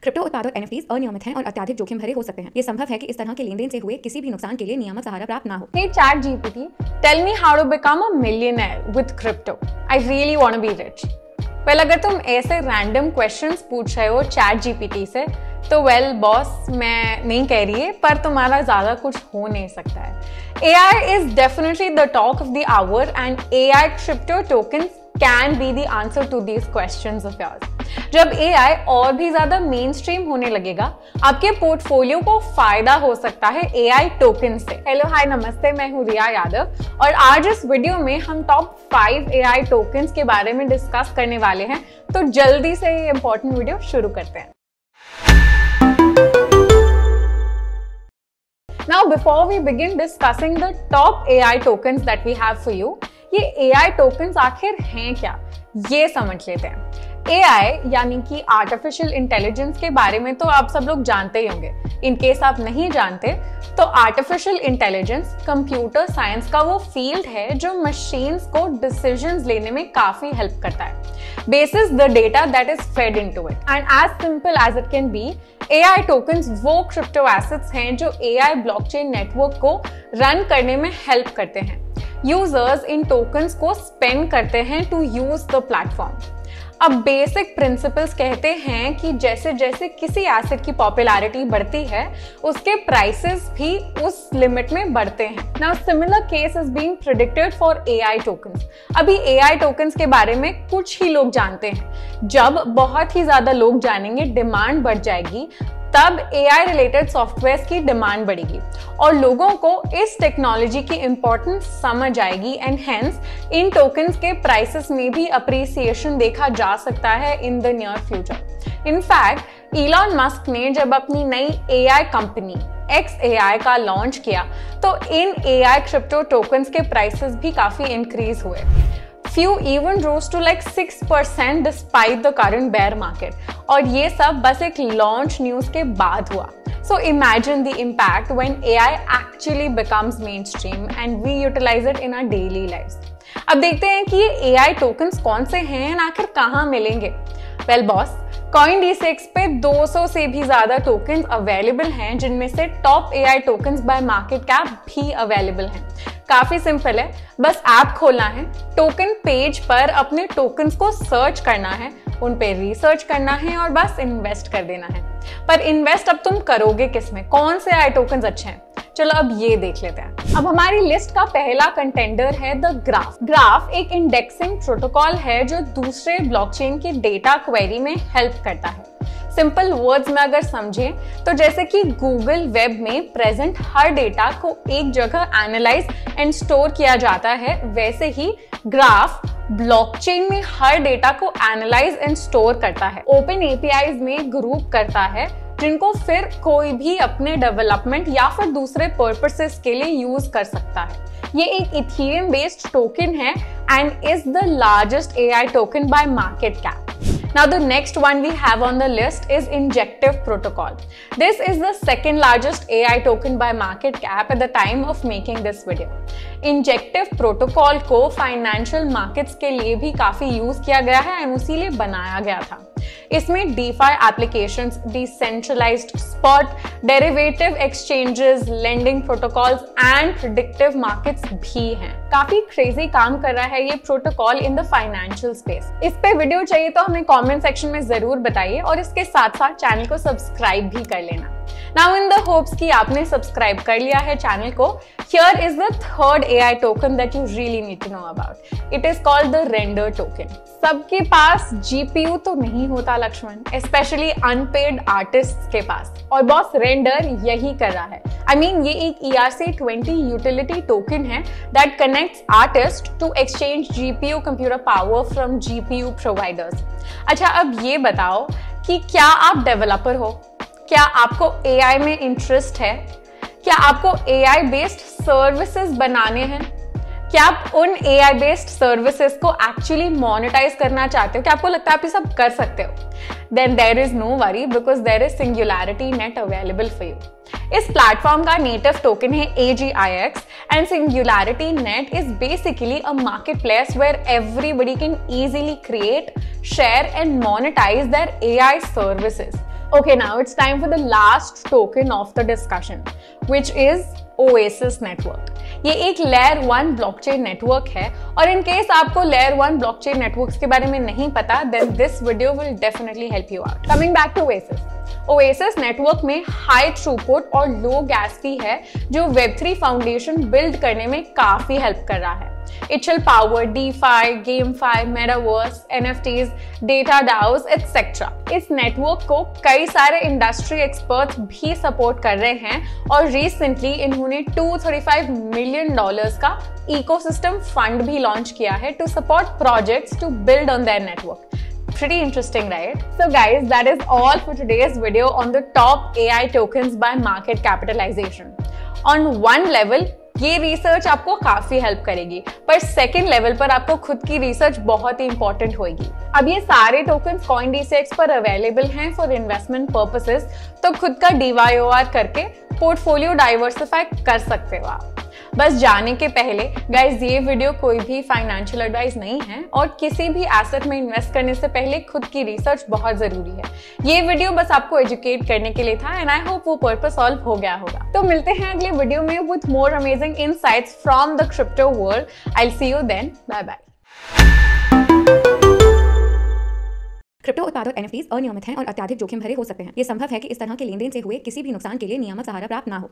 Crypto उत्पाद और NFTs अनियमित हैं और अत्यधिक जोखिम भरे हो सकते हैं। ये संभव है कि इस तरह के लेनदेन से हुए किसी भी नुकसान के लिए नियामक सहारा प्राप्त ना हो। Hey ChatGPT, tell me how to become a millionaire with crypto. I really want to be rich. Well, अगर तुम ऐसे रैंडम क्वेश्चंस पूछ रहे हो ChatGPT से, तो वेल बॉस मैं नहीं कह रही है, पर तुम्हारा ज्यादा कुछ हो नहीं सकता है। AI is definitely the talk of the hour and AI crypto tokens can be the answer to these questions of yours. जब AI और भी ज्यादा मेन स्ट्रीम होने लगेगा, आपके पोर्टफोलियो को फायदा हो सकता है AI टोकन से। हेलो हाय नमस्ते, मैं हूँ रिया यादव और आज इस वीडियो में हम टॉप 5 AI टोकन्स के बारे में डिस्कस करने वाले हैं। तो जल्दी से ये इंपॉर्टेंट वीडियो शुरू करते हैं। Now before we begin discussing the top AI tokens that we have for you, ये AI tokens आखिर हैं क्या, ये समझ लेते हैं। AI यानी कि आर्टिफिशियल इंटेलिजेंस के बारे में तो आप सब लोग जानते ही होंगे। इन केस आप नहीं जानते तो आर्टिफिशियल इंटेलिजेंस कंप्यूटर साइंस का वो फील्ड है जो मशीन्स को डिसीजंस लेने में काफी हेल्प करता है basis the data that is fed into it. And as simple as it can be, AI tokens वो क्रिप्टो एसेट्स हैं जो AI ब्लॉकचेन नेटवर्क को रन करने में हेल्प करते हैं। यूजर्स इन टोकन्स को स्पेंड करते हैं टू यूज द प्लेटफॉर्म। अब बेसिक प्रिंसिपल्स कहते हैं कि जैसे जैसे किसी एसेट की पॉपुलैरिटी बढ़ती है, उसके प्राइसेस भी उस लिमिट में बढ़ते हैं। Now similar case is being predicted for AI tokens. अभी AI टोकन्स के बारे में कुछ ही लोग जानते हैं। जब बहुत ही ज्यादा लोग जानेंगे, डिमांड बढ़ जाएगी, तब AI रिलेटेड सॉफ्टवेयर की डिमांड बढ़ेगी और लोगों को इस टेक्नोलॉजी की इंपॉर्टेंस समझ आएगी एंड हेंस इन टोकन्स के प्राइसेस में भी अप्रिसिएशन देखा जा सकता है in the near future. In fact Elon Musk ने जब अपनी नई AI कंपनी XAI का लॉन्च किया तो इन AI क्रिप्टो टोकन्स के प्राइसेस भी काफी इंक्रीज हुए। Few even rose to like 6% despite the current bear market. और ये सब बस एक लॉन्च न्यूज के बाद हुआ। So imagine the impact when AI actually becomes mainstream and we utilize it in our daily lives. अब देखते हैं कि ये AI टोकन्स कौन से हैं, आखिर कहाँ मिलेंगे। वेल बॉस, CoinDesk पे 200 से भी ज्यादा टोकन्स अवेलेबल हैं, जिनमें से top AI tokens bye market cap भी अवेलेबल हैं। काफी सिंपल है, बस ऐप खोलना है, टोकन पेज पर अपने टोकन्स को सर्च करना है, उन पे रिसर्च करना है और बस इन्वेस्ट कर देना है। पर इन्वेस्ट अब तुम करोगे किसमें, कौन से AI टोकन्स अच्छे हैं, चलो अब ये देख लेते हैं। अब हमारी लिस्ट का पहला कंटेंडर है द ग्राफ। ग्राफ एक इंडेक्सिंग प्रोटोकॉल है जो दूसरे ब्लॉकचेन की डेटा क्वेरी में हेल्प करता है। सिंपल वर्ड्स में अगर समझें तो जैसे कि गूगल वेब में प्रेजेंट हर डेटा को एक जगह एनालाइज एंड स्टोर किया जाता है, वैसे ही ग्राफ ब्लॉकचेन में हर डेटा को एनालाइज एंड स्टोर करता है, ओपन एपीआईज में ग्रुप करता है, जिनको फिर कोई भी अपने डेवलपमेंट या फिर दूसरे पर्पसेस के लिए यूज कर सकता है। ये एक इथेरियम बेस्ड टोकन है and is the largest AI token bye market cap. Now the next one we have on the list is Injective Protocol. This is the second largest AI token by market cap at the time of making this video. Injective Protocol को financial markets के लिए भी काफी use किया गया है और इसीलिए बनाया गया था। इसमें DeFi applications, decentralised spot, derivative exchanges, lending protocols and predictive markets भी हैं। काफी क्रेजी काम कर रहा है ये protocol in the financial space. इस पे वीडियो चाहिए तो हमें कमेंट सेक्शन में जरूर बताइए और इसके साथ साथ चैनल को सब्सक्राइब भी कर लेना। Now in the hopes कि आपने सब्सक्राइब कर लिया है चैनल को, here is the third AI token that you really need to know about. It is called the Render token. सबके पास GPU तो नहीं होता लक्ष्मण, especially unpaid artists के पास, और बॉस रेंडर यही कर रहा है। I mean ये एक ERC20 utility token है that connects artists to exchange GPU computer power from GPU providers. अच्छा अब ये बताओ कि क्या आप डेवलपर हो, क्या आपको AI में इंटरेस्ट है, क्या आपको AI बेस्ड सर्विसेज बनाने हैं, क्या आप उन AI बेस्ड सर्विसेज को एक्चुअली मोनेटाइज करना चाहते हो, क्या आपको लगता है आप ये सब कर सकते हो, then there is no worry because there is Singularity Net available for you. इस प्लेटफॉर्म का नेटिव टोकन है AGIX and Singularity Net is basically a market place where everybody can easily create, share and monetise their AI services. Okay, now it's time for the last token of the discussion, which is Oasis network. ये एक layer 1 blockchain network है और in case आपको layer 1 blockchain networks के बारे में नहीं पता, then this video will definitely help you out. Coming back to Oasis. Oasis network में हाई थ्रूपुट और लो गैस फी है जो Web3 फाउंडेशन बिल्ड करने में काफी हेल्प कर रहा है. It shall power DeFi, GameFi, Metaverse, NFTs, data DAOs, etc. इस नेटवर्क को कई सारे इंडस्ट्री एक्सपर्ट्स भी सपोर्ट कर रहे हैं और रिसेंटली इन्होंने $235 मिलियन का इकोसिस्टम फंड भी लॉन्च किया है to support projects to build on their network. Pretty interesting, right? So guys, that is all for today's video on the top AI tokens by market capitalization. On one level, ये research आपको काफी help करेगी, पर second level पर आपको खुद की research बहुत ही इंपॉर्टेंट होगी. अब ये सारे टोकन्स CoinDCX पर अवेलेबल हैं फॉर इन्वेस्टमेंट पर्पसेस, तो खुद का DYOR करके पोर्टफोलियो डाइवर्सिफाई कर सकते हो आप. बस जाने के पहले गाइज, ये वीडियो कोई भी फाइनेंशियल एडवाइस नहीं है और किसी भी एसेट में इन्वेस्ट करने से पहले खुद की रिसर्च बहुत जरूरी है. ये वीडियो बस आपको एजुकेट करने के लिए था एंड आई होप वो पर्पस सॉल्व हो गया होगा. तो मिलते हैं अगले वीडियो में with more amazing insights from the crypto world. I will see you then. Bye bye. Crypto उत्पाद और NFTs अनियमित हैं और अत्यधिक जोखिम भरे हो सकते हैं. ये संभव है कि इस तरह के लेनदेन से हुए किसी भी नुकसान के लिए नियामक सहारा प्राप्त ना हो.